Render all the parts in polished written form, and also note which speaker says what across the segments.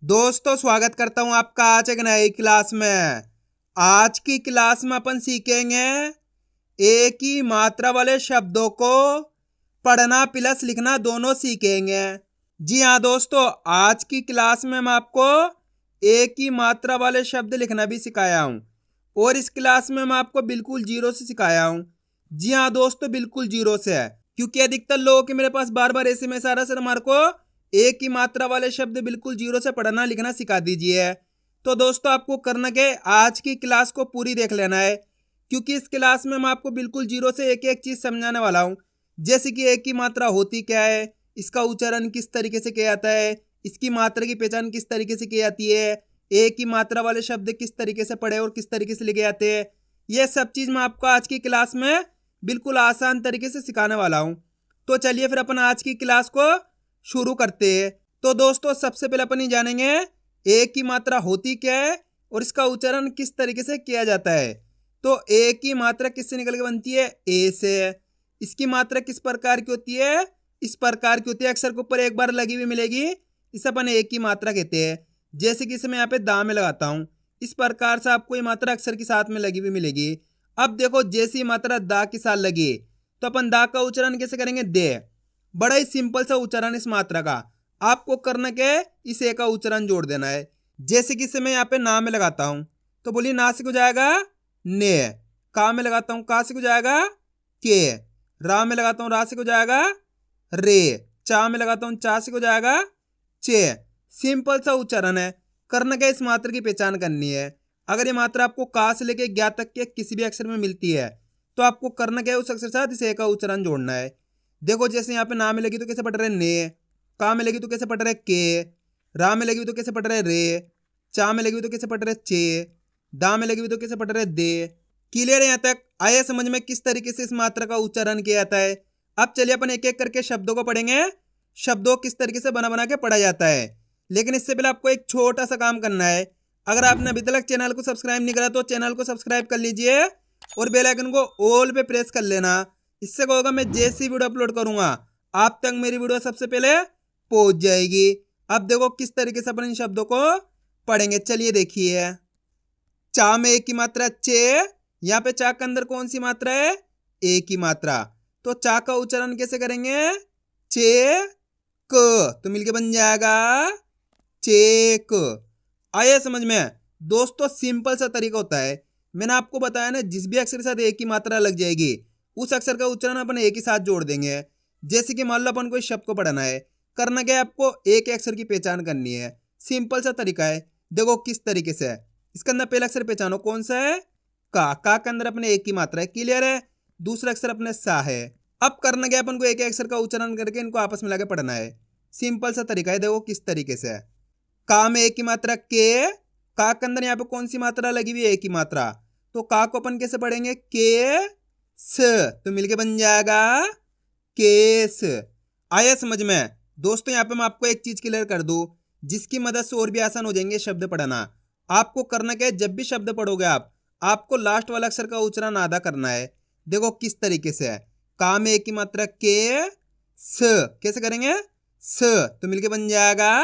Speaker 1: दोस्तों स्वागत करता हूं आपका आज एक नई क्लास में। आज की क्लास में अपन सीखेंगे एक ही मात्रा वाले शब्दों को पढ़ना प्लस लिखना दोनों सीखेंगे। जी हाँ दोस्तों, आज की क्लास में मैं आपको एक ही मात्रा वाले शब्द लिखना भी सिखाया हूं और इस क्लास में मैं आपको बिल्कुल जीरो से सिखाया हूं। जी हाँ दोस्तों, बिल्कुल जीरो से है, क्योंकि अधिकतर लोगों के मेरे पास बार बार SMS आ रहा, सर हमारे को एक ही मात्रा वाले शब्द बिल्कुल जीरो से पढ़ना लिखना सिखा दीजिए। तो दोस्तों आपको करना क्या है, आज की क्लास को पूरी देख लेना है, क्योंकि इस क्लास में मैं आपको बिल्कुल जीरो से एक एक चीज समझाने वाला हूँ। जैसे कि एक ही मात्रा होती क्या है, इसका उच्चारण किस तरीके से किया जाता है, इसकी मात्रा की पहचान किस तरीके से की जाती है, एक ही मात्रा वाले शब्द किस तरीके से पढ़े और किस तरीके से लिखे जाते हैं, यह सब चीज मैं आपको आज की क्लास में बिल्कुल आसान तरीके से सिखाने वाला हूँ। तो चलिए फिर अपन आज की क्लास को शुरू करते हैं। तो दोस्तों सबसे पहले अपन ही जानेंगे एक की मात्रा होती क्या है और इसका उच्चारण किस तरीके से किया जाता है। तो एक की मात्रा किससे निकल के बनती है, ए से। इसकी मात्रा किस प्रकार की होती है, इस प्रकार की होती है, अक्षर के ऊपर एक बार लगी हुई मिलेगी, इसे अपन एक की मात्रा कहते हैं। जैसे कि इसे मैं यहाँ पे दा में लगाता हूँ, इस प्रकार से आपको ये मात्रा अक्षर के साथ में लगी हुई मिलेगी। अब देखो जैसी मात्रा दा के साथ लगी तो अपन दा का उच्चारण कैसे करेंगे, दे। बड़ा ही सिंपल सा उच्चारण इस मात्रा का, आपको करना क्या है, इस ए का उच्चारण जोड़ देना है। जैसे कि इसे मैं यहाँ पे ना में लगाता हूं तो बोलिए ना से हो जाएगा ने, का में लगाता हूं का से हो जाएगा के, रा में लगाता हूं रा से हो जाएगा रे, चा में लगाता हूं चा से हो जाएगा चे। सिंपल सा उच्चारण है। करना क्या, इस मात्रा की पहचान करनी है। अगर ये मात्रा आपको का से लेके ज्ञा तक के किसी भी अक्षर में मिलती है तो आपको करना क्या है, उस अक्षर के साथ इस ए का उच्चारण जोड़ना है। देखो जैसे यहाँ पे ना में लगी तो कैसे पढ़ रहे ने, का में लगी तो कैसे पढ़ रहे के, रा में लगी तो कैसे पढ़ रहे रे, चा में लगी तो कैसे पढ़ रहे चे, दा में लगी तो कैसे पढ़ रहे दे। क्लियर है यहाँ तक? आया समझ में किस तरीके से इस मात्रा का उच्चारण किया जाता है। अब चलिए अपन एक एक करके शब्दों को पढ़ेंगे, शब्दों किस तरीके से बना बना के पढ़ा जाता है। लेकिन इससे पहले आपको एक छोटा सा काम करना है। अगर आपने अभी तक चैनल को सब्सक्राइब नहीं करा तो चैनल को सब्सक्राइब कर लीजिए और बेल आइकन को ऑल पे प्रेस कर लेना। इससे क्या होगा, मैं जैसी वीडियो अपलोड करूंगा आप तक मेरी वीडियो सबसे पहले पहुंच जाएगी। अब देखो किस तरीके से अपन इन शब्दों को पढ़ेंगे, चलिए देखिए। चा में एक की मात्रा चे, यहाँ पे चा के अंदर कौन सी मात्रा है, एक की मात्रा। तो चा का उच्चारण कैसे करेंगे, चे क, तो मिलके बन जाएगा चेक। आया समझ में? दोस्तों सिंपल सा तरीका होता है, मैंने आपको बताया ना, जिस भी अक्षर के साथ एक की मात्रा लग जाएगी उस अक्षर का उच्चारण अपन एक ही साथ जोड़ देंगे। जैसे कि मान लो अपन कोई शब्द को पढ़ना है, करना क्या है, आपको एक अक्षर की पहचान करनी है। सिंपल सा तरीका है, देखो किस तरीके से है। इसके अंदर पहला अक्षर पहचानो कौन सा है, का के अंदर अपने एक की मात्रा है, क्लियर है। दूसरा अक्षर अपने सा है। अब करना क्या, अपन को एक अक्षर का उच्चारण करके इनको आपस में लाके पढ़ना है। सिंपल सा तरीका है, देखो किस तरीके से है। का में एक की मात्रा के, का के अंदर यहाँ पे कौन सी मात्रा लगी हुई है, एक की मात्रा। तो का को अपन कैसे पढ़ेंगे, के स, तो मिलके बन जाएगा केस। आया समझ में? दोस्तों यहाँ पे मैं आपको एक चीज क्लियर कर दूं, जिसकी मदद से और भी आसान हो जाएंगे शब्द पढ़ना। आपको करना क्या है, जब भी शब्द पढ़ोगे आपको लास्ट वाला अक्षर का उच्चारण आधा करना है। देखो किस तरीके से है। का में एक की मात्रा के स, कैसे करेंगे, स, तो मिलके बन जाएगा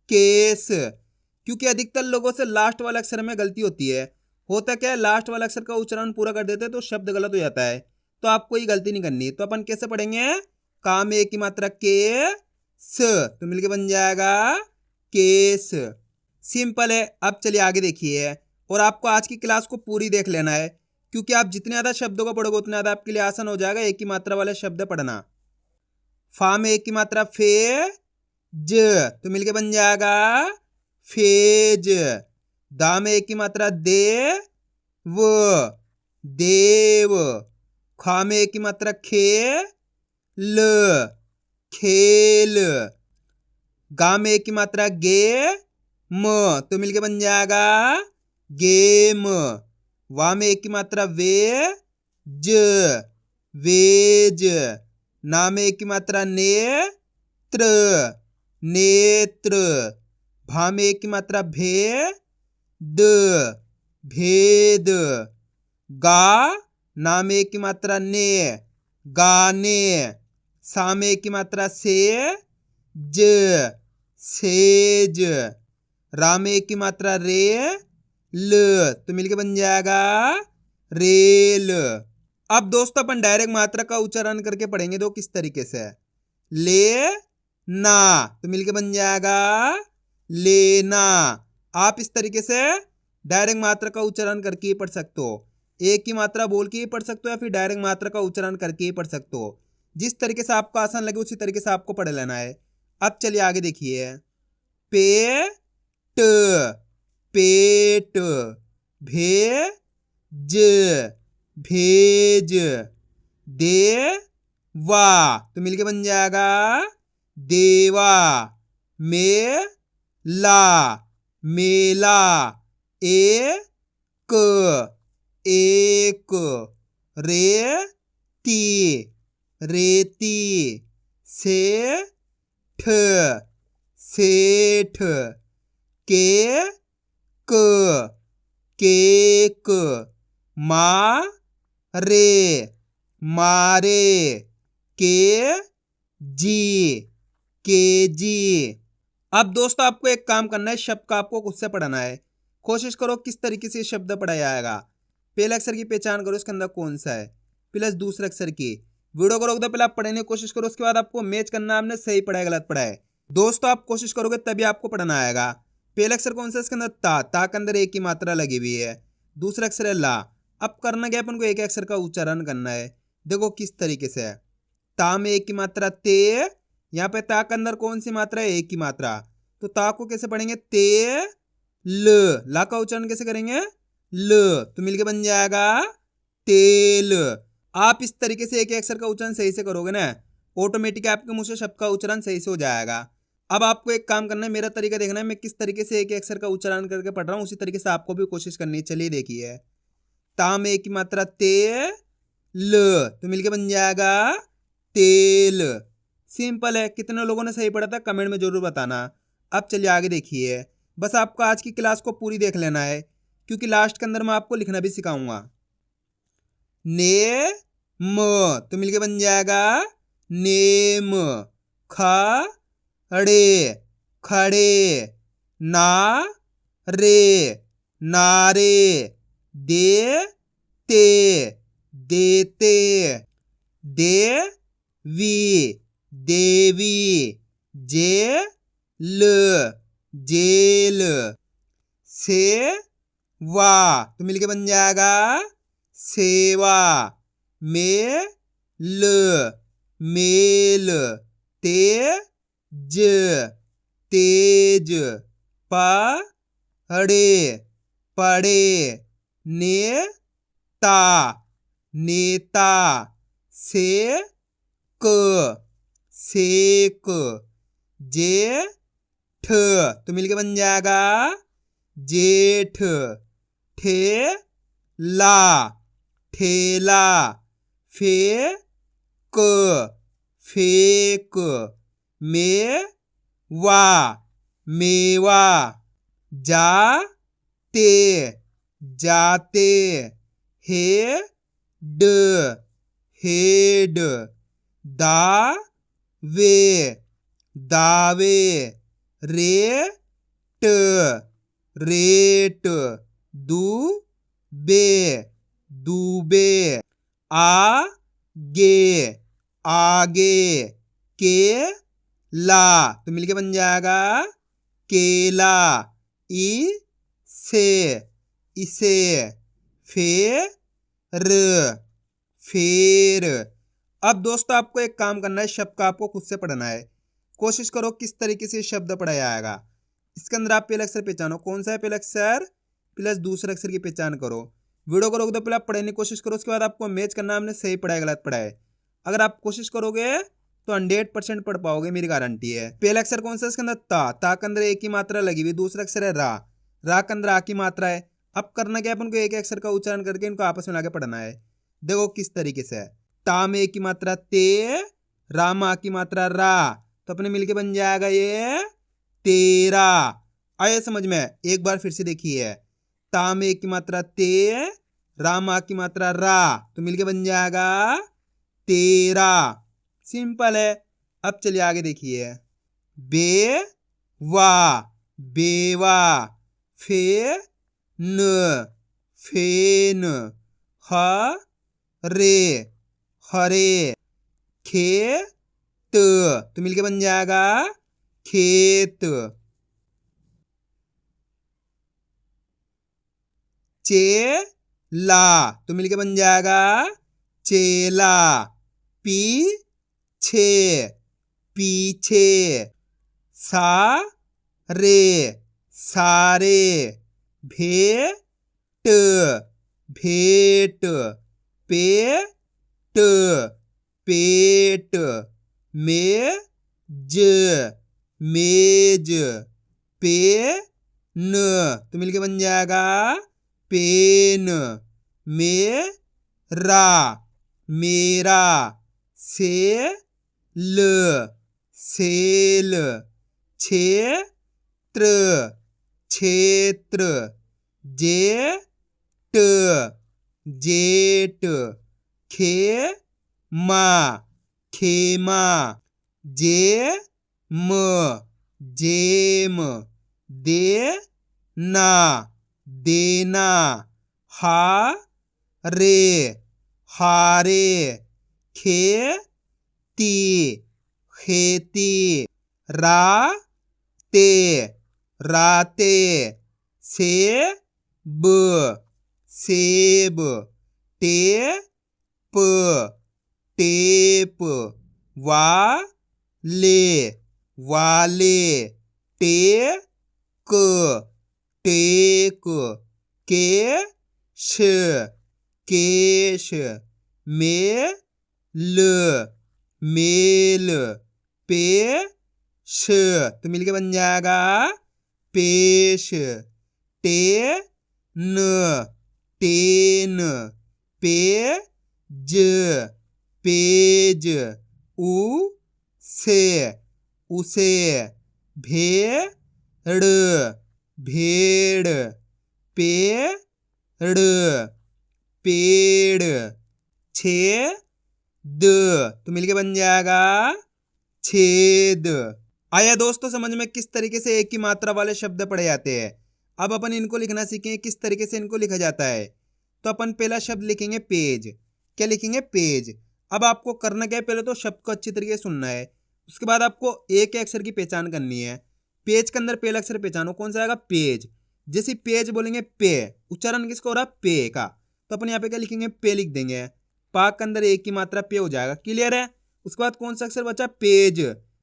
Speaker 1: केस। क्योंकि अधिकतर लोगों से लास्ट वाला अक्षर में गलती होती है। होता क्या है, लास्ट वाला अक्षर का उच्चारण पूरा कर देते हैं तो शब्द गलत हो जाता है। तो आपको ये गलती नहीं करनी। तो अपन कैसे पढ़ेंगे, का में एक की मात्रा के स, तो मिलके बन जाएगा केस। सिंपल है। अब चलिए आगे देखिए, और आपको आज की क्लास को पूरी देख लेना है, क्योंकि आप जितने ज्यादा शब्दों को पढ़ोगे उतना ज्यादा आपके लिए आसान हो जाएगा एक ही मात्रा वाले शब्द पढ़ना। फा में एक की मात्रा फे ज, तो मिलके बन जाएगा फेज। दा में एक की मात्रा दे व, देव। खा में एक की मात्रा खे ल, खेल। गा में एक की मात्रा गे म, तो मिलके बन जाएगा गेम। वा में एक की मात्रा वे ज, वेज। ना में एक की मात्रा ने त्र, नेत्र। भा में एक की मात्रा भे द, भेद। गा, ना में एक की मात्रा ने, गाने। सा में एक की मात्रा से ज, सेज। रा में एक की मात्रा रे ल, तो मिलके बन जाएगा रेल। अब दोस्तों अपन डायरेक्ट मात्रा का उच्चारण करके पढ़ेंगे, दो किस तरीके से। ले ना, तो मिलके बन जाएगा लेना। आप इस तरीके से डायरेक्ट मात्रा का उच्चारण करके ही पढ़ सकते हो, एक की मात्रा बोल के ही पढ़ सकते हो या फिर डायरेक्ट मात्रा का उच्चारण करके ही पढ़ सकते हो। जिस तरीके से आपको आसान लगे उसी तरीके से आपको पढ़ लेना है। अब चलिए आगे देखिए। पेट, पेट, भेज, भेज, देवा, तो मिलके बन जाएगा देवा। मेला, मेला, एक, एक, रेती, रेती, सेठ, सेठ, केक, केक, मारे, मारे, केजी, केजी। अब दोस्तों आपको एक काम करना है, शब्द का आपको खुद से पढ़ना है। कोशिश करो किस तरीके से शब्द पढ़ा जाएगा। पहले अक्षर की पहचान करो, इसके अंदर कौन सा है, प्लस दूसरे अक्षर की। वीडियो को रोक दो, पहले आप पढ़ने की कोशिश करो, उसके बाद आपको मैच करना आपने सही पढ़ा है गलत पढ़ा है। दोस्तों आप कोशिश करोगे तभी आपको पढ़ना आएगा। पहला अक्षर कौन सा है, इसके अंदर ता, ता के अंदर एक ही मात्रा लगी हुई है। दूसरा अक्षर है ला। अब करना क्या, अपन को एक अक्षर का उच्चारण करना है। देखो किस तरीके से है। ता में एक की मात्रा ते, यहाँ पे ता के अंदर कौन सी मात्रा है, एक की मात्रा, तो ता को कैसे पढ़ेंगे, ते ल। ला का उच्चारण कैसे करेंगे, ल, तो मिलके बन जाएगा तेल। आप इस तरीके से एक अक्षर का उच्चारण सही से करोगे ना, ऑटोमेटिक आपके मुंह से शब्द का उच्चारण सही से हो जाएगा। अब आपको एक काम करना है, मेरा तरीका देखना है, मैं किस तरीके से एक अक्षर का उच्चारण करके पढ़ रहा हूँ, उसी तरीके से आपको भी कोशिश करनी है। चलिए देखिए। ता में एक की मात्रा ते ल, तो मिलके बन जाएगा तेल। सिंपल है। कितने लोगों ने सही पढ़ा था कमेंट में जरूर बताना। अब चलिए आगे देखिए। बस आपको आज की क्लास को पूरी देख लेना है, क्योंकि लास्ट के अंदर मैं आपको लिखना भी सिखाऊंगा। ने म, तो मिलके बन जाएगा नेम। खड़े, खड़े, ना रे, नारे, देते, देते, देवी, देवी, जेल, जेल, सेवा, तो मिलके बन जाएगा सेवा। मेल, मेल, तेज, तेज, पढ़े, पढ़े, नेता, नेता, सेक, सेक, जेठ, तो मिलके बन जाएगा जेठ। ठेला, ठेला, फेक, फेक, मेवा, मेवा, जाते, जाते, हेड, हेड, दावे, दावे, रेट, रेट, दूबे, दूबे, आगे, आगे, केला, तो मिलके बन जाएगा केला। इसे, इसे, फेर, फेर। अब दोस्तों आपको एक काम करना है, शब्द का आपको खुद से पढ़ना है। कोशिश करो किस तरीके से शब्द पढ़ा जाएगा। इसके अंदर आप पहला अक्षर पहचानो, कौन सा है पहला अक्षर, प्लस दूसरे अक्षर की पहचान करो। वीडियो को रोक दो, पहले आप पढ़ने की कोशिश करो, उसके बाद आपको मैच करना हमने सही पढ़ा है गलत पढ़ा है। अगर आप कोशिश करोगे तो 100% पढ़ पाओगे, मेरी गारंटी है। पहला अक्षर कौन सा है, इसके अंदर ता, ता के अंदर एक ही मात्रा लगी हुई। दूसरा अक्षर है रा, रा के अंदर आ की मात्रा है। अब करना क्या, अपन को एक अक्षर का उच्चारण करके इनको आपस में लाके पढ़ना है। देखो किस तरीके से है। ता में एक की मात्रा ते, रा में आ की मात्रा रा, तो अपने मिलके बन जाएगा ये तेरा। आया समझ में। एक बार फिर से देखिए। ता में एक की मात्रा ते, रा में आ की मात्रा रा, तो मिलके बन जाएगा तेरा। सिंपल है। अब चलिए आगे देखिए। बेवा, बेवा, फे न फेन, ह रे हरे, खेत तो मिलके बन जाएगा खेत, चेला तो मिलके बन जाएगा चेला, पीछे पीछे, सारे सारे, भेंट भेंट, पेट पेट, मेज मेज, पेन तो मिलके बन जाएगा पेन, मेरा मेरा, सेल सेल, क्षेत्र क्षेत्र, जेठ जेठ, खेमा खेमा, जेम जेम, देना देना, हारे हारे, खेती खेती, राते राते, सेब सेब, टेप टेप, वाले वाले, टेक टेक, केश केश, मेल मेल, पेश तो मिलके बन जाएगा पेश, टेन टेन, पेज पेज, उसे भेड़ भेड़, पेड़ पेड़, छेद तो मिलके बन जाएगा छेद। आया दोस्तों समझ में किस तरीके से एक ही मात्रा वाले शब्द पढ़े जाते हैं। अब अपन इनको लिखना सीखेंगे किस तरीके से इनको लिखा जाता है। तो अपन पहला शब्द लिखेंगे पेज। क्या लिखेंगे? पेज। अब आपको करना क्या है, पहले तो शब्द को अच्छी तरीके से सुनना है, उसके बाद आपको एक अक्षर की पहचान करनी है। पेज के अंदर पहला अक्षर पहचानो, कौन सा आएगा? पेज। जैसे पेज बोलेंगे पे, उच्चारण किसका हो रहा? पे का। तो अपन यहाँ पे क्या लिखेंगे? पे लिख देंगे। पाक के अंदर एक की मात्रा पे हो जाएगा। क्लियर है? उसके बाद कौन सा अक्षर बचा? पेज।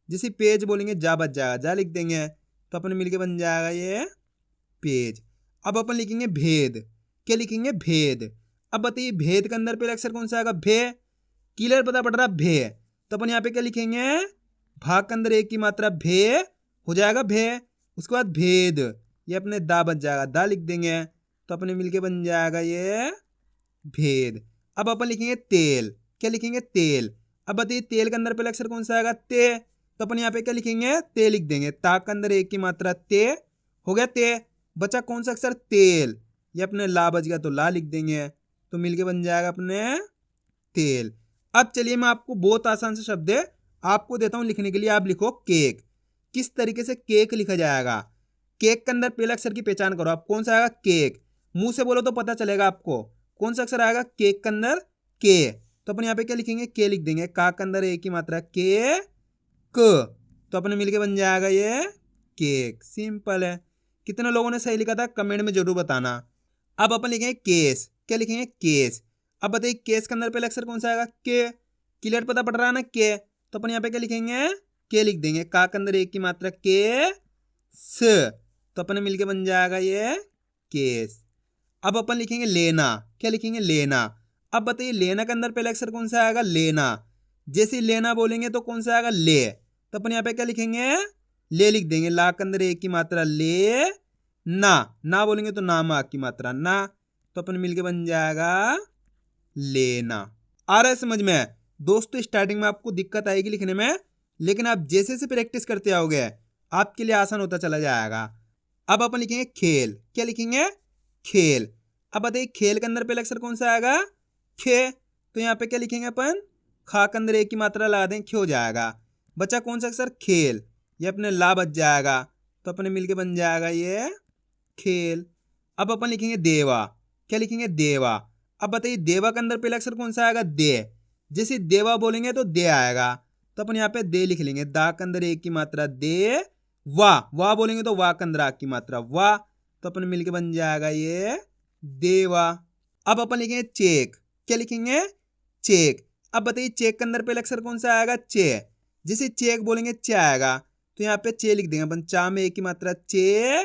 Speaker 1: जैसे पेज बोलेंगे जा बच जाएगा, जा लिख देंगे। तो अपन मिलके बन जाएगा ये पेज। अब अपन लिखेंगे भेद। क्या लिखेंगे? भेद। अब बताइए भेद के अंदर पहला अक्षर कौन सा आएगा? भे। क्लियर पता पड़ रहा? भे। तो अपन यहाँ पे क्या लिखेंगे? भाग के अंदर एक की मात्रा भे हो जाएगा, भे। उसके बाद भेद, ये अपने दा बच जाएगा, दा लिख देंगे। तो अपने मिलके बन जाएगा ये भेद। अब अपन लिखेंगे तेल। क्या लिखेंगे? तेल। अब बताइए तेल के अंदर पहला अक्षर कौन सा आएगा? ते। तो अपन यहाँ पे क्या लिखेंगे? ते लिख देंगे। ता के अंदर एक की मात्रा ते हो गया, ते। बचा कौन सा अक्षर? तेल। ये अपने ला बच गया तो ला लिख देंगे। तो मिलके बन जाएगा अपने तेल। अब चलिए मैं आपको बहुत आसान से शब्द है आपको देता हूं लिखने के लिए। आप लिखो केक। किस तरीके से केक लिखा जाएगा? केक के अंदर पहले अक्षर की पहचान करो आप, कौन सा आएगा? केक। मुंह से बोलो तो पता चलेगा आपको कौन सा अक्षर आएगा केक के अंदर? के। तो अपन यहाँ पे क्या लिखेंगे? के लिख देंगे। का के अंदर एक ही मात्रा के क। तो अपने मिलके बन जाएगा ये केक। सिंपल है। कितने लोगों ने सही लिखा था कमेंट में जरूर बताना। अब अपन लिखेंगे केस। क्या लिखेंगे? केस। अब बताइए केस के अंदर पहले अक्षर कौन सा आएगा? के। क्लियर पता पड़ रहा है ना? के। तो अपन यहाँ पे क्या लिखेंगे? के लिख देंगे। का के अंदर एक की मात्रा के स। तो अपन मिलके बन जाएगा ये केस। अब अपन लिखेंगे लेना। क्या लिखेंगे? लेना। अब बताइए लेना के अंदर पहले अक्षर कौन सा आएगा? लेना। जैसे लेना बोलेंगे तो कौन सा आएगा? ले। तो अपन यहाँ पे क्या लिखेंगे? ले लिख देंगे। ला के अंदर एक की मात्रा ले ना। ना बोलेंगे तो ना मा की मात्रा ना। तो अपन मिलके बन जाएगा लेना। आ रहा है समझ में? दोस्तों स्टार्टिंग में आपको दिक्कत आएगी लिखने में, लेकिन आप जैसे जैसे प्रैक्टिस करते आओगे आपके लिए आसान होता चला जाएगा। अब अपन लिखेंगे खेल। क्या लिखेंगे? खेल। अब बताइए खेल के अंदर पहला अक्षर कौन सा आएगा? खे। तो यहाँ पे क्या लिखेंगे अपन? खा के अंदर एक की मात्रा लगा दें, खे हो जाएगा। बचा कौन सा अक्षर? खेल। ये अपने ला बच जाएगा। तो अपने मिलके बन जाएगा ये खेल। अब अपन लिखेंगे देवा। क्या लिखेंगे? देवा। अब बताइए देवा के अंदर पहला अक्षर कौन सा आएगा? दे। जैसे देवा बोलेंगे तो दे आएगा, तो अपन यहाँ पे दे लिख लेंगे। दा के अंदर एक की मात्रा दे। वाह बोलेंगे तो वाह के अंदर आ की मात्रा वाह, तो अपन मिलके बन जाएगा ये देवा। अब अपन लिखेंगे चेक। क्या लिखेंगे? चेक। अब बताइए चेक के अंदर पहला अक्षर कौन सा आएगा? चे। जैसे चेक बोलेंगे चे आएगा, तो यहाँ पे चे लिख देंगे अपन। चा में एक की मात्रा चे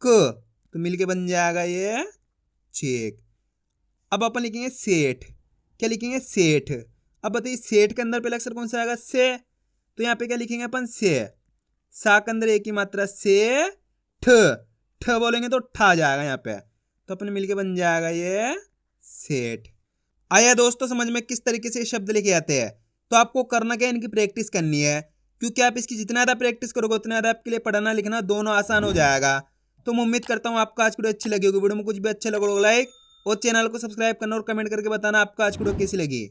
Speaker 1: क, तो मिलके बन जाएगा ये चेक। अब अपन लिखेंगे सेठ। क्या लिखेंगे? सेठ। अब बताइए सेठ के अंदर पहला अक्षर कौन सा आएगा? से, तो यहाँ पे क्या लिखेंगे अपन? से। सा के अंदर एक की मात्रा से ठ, ठ बोलेंगे तो ठा जाएगा यहाँ पे, तो अपन मिलके बन जाएगा ये सेठ। आया दोस्तों समझ में किस तरीके से शब्द लिखे जाते हैं? तो आपको करना क्या, इनकी प्रैक्टिस करनी है, क्योंकि आप इसकी जितना ज़्यादा प्रैक्टिस करोगे उतना ज़्यादा आपके लिए पढ़ना लिखना दोनों आसान हो जाएगा। तो मैं उम्मीद करता हूँ आपको आज वीडियो अच्छी लगी होगी। वीडियो में कुछ भी अच्छा लगा लाइक और चैनल को सब्सक्राइब करना और कमेंट करके बताना आपको आज वीडियो कैसी लगी।